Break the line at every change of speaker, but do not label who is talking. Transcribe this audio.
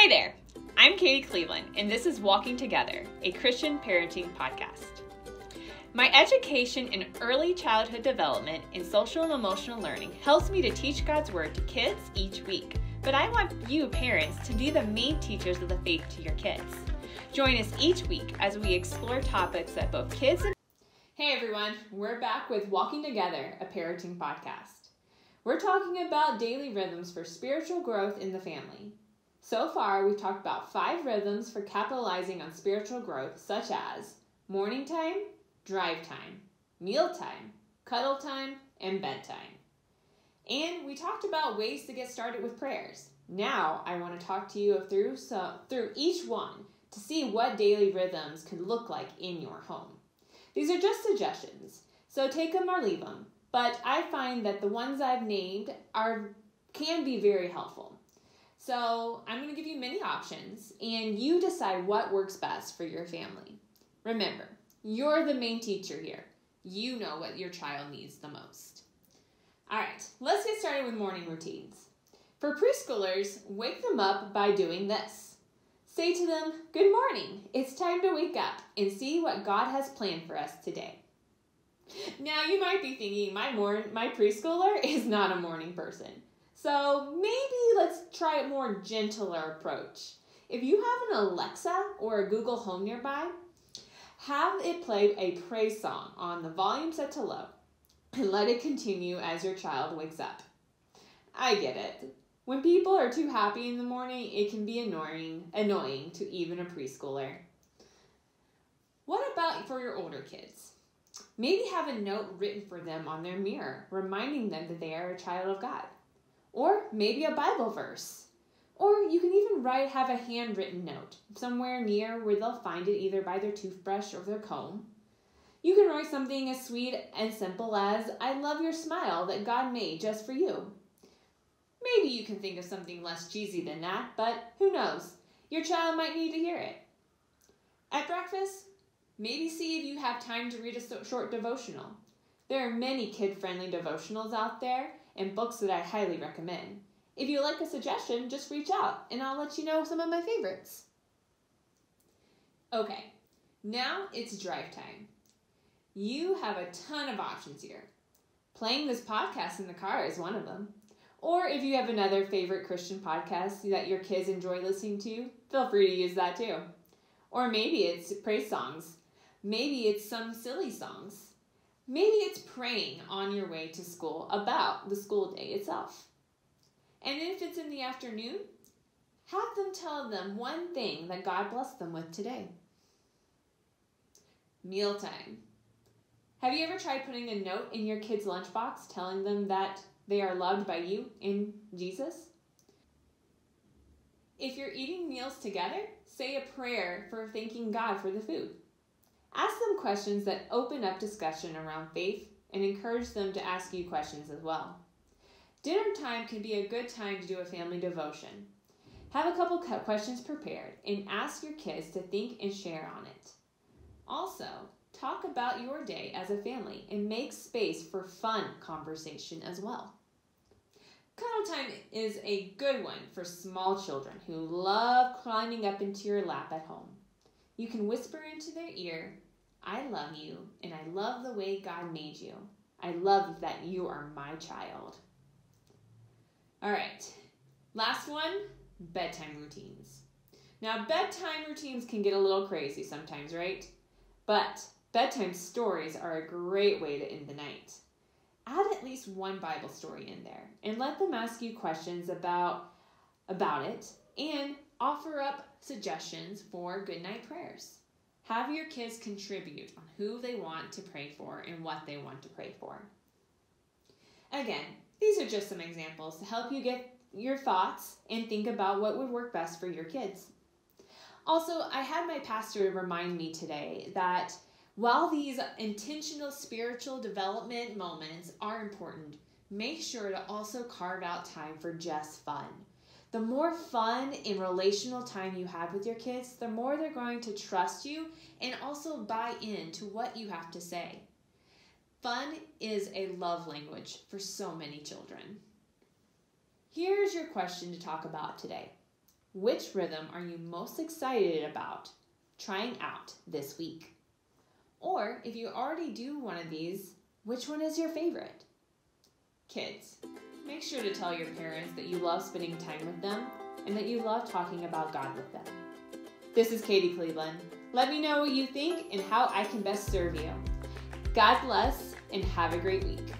Hey there, I'm Kadie Cleveland, and this is Walking Together, a Christian parenting podcast. My education in early childhood development and social and emotional learning helps me to teach God's Word to kids each week, but I want you parents to be the main teachers of the faith to your kids. Join us each week as we explore topics that both kids and... Hey everyone, we're back with Walking Together, a parenting podcast. We're talking about daily rhythms for spiritual growth in the family. So far, we've talked about 5 rhythms for capitalizing on spiritual growth, such as morning time, drive time, meal time, cuddle time, and bedtime. And we talked about ways to get started with prayers. Now, I want to talk to you through each one to see what daily rhythms could look like in your home. These are just suggestions, so take them or leave them, but I find that the ones I've named can be very helpful. So I'm going to give you many options, and you decide what works best for your family. Remember, you're the main teacher here. You know what your child needs the most. All right, let's get started with morning routines. For preschoolers, wake them up by doing this. Say to them, "Good morning. It's time to wake up and see what God has planned for us today." Now, you might be thinking, my preschooler is not a morning person. So maybe let's try a more gentler approach. If you have an Alexa or a Google Home nearby, have it play a praise song on the volume set to low and let it continue as your child wakes up. I get it. When people are too happy in the morning, it can be annoying to even a preschooler. What about for your older kids? Maybe have a note written for them on their mirror, reminding them that they are a child of God. Or maybe a Bible verse. Or you can even have a handwritten note somewhere near where they'll find it either by their toothbrush or their comb. You can write something as sweet and simple as, "I love your smile that God made just for you." Maybe you can think of something less cheesy than that, but who knows? Your child might need to hear it. At breakfast, maybe see if you have time to read a short devotional. There are many kid-friendly devotionals out there and books that I highly recommend. If you like a suggestion, just reach out and I'll let you know some of my favorites. Okay, now it's drive time. You have a ton of options here. Playing this podcast in the car is one of them. Or if you have another favorite Christian podcast that your kids enjoy listening to, feel free to use that too. Or maybe it's praise songs. Maybe it's some silly songs. Maybe it's praying on your way to school about the school day itself. And if it's in the afternoon, have them tell them one thing that God blessed them with today. Mealtime. Have you ever tried putting a note in your kid's lunchbox telling them that they are loved by you in Jesus? If you're eating meals together, say a prayer for thanking God for the food. Ask them questions that open up discussion around faith and encourage them to ask you questions as well. Dinner time can be a good time to do a family devotion. Have a couple questions prepared and ask your kids to think and share on it. Also, talk about your day as a family and make space for fun conversation as well. Cuddle time is a good one for small children who love climbing up into your lap at home. You can whisper into their ear, "I love you, and I love the way God made you. I love that you are my child." All right, last one, bedtime routines. Now, bedtime routines can get a little crazy sometimes, right? But bedtime stories are a great way to end the night. Add at least one Bible story in there and let them ask you questions about it and offer up suggestions for goodnight prayers. Have your kids contribute on who they want to pray for and what they want to pray for. Again, these are just some examples to help you get your thoughts and think about what would work best for your kids. Also, I had my pastor remind me today that while these intentional spiritual development moments are important, make sure to also carve out time for just fun. The more fun and relational time you have with your kids, the more they're going to trust you and also buy into what you have to say. Fun is a love language for so many children. Here's your question to talk about today. Which rhythm are you most excited about trying out this week? Or if you already do one of these, which one is your favorite? Kids, make sure to tell your parents that you love spending time with them and that you love talking about God with them. This is Kadie Cleveland. Let me know what you think and how I can best serve you. God bless and have a great week.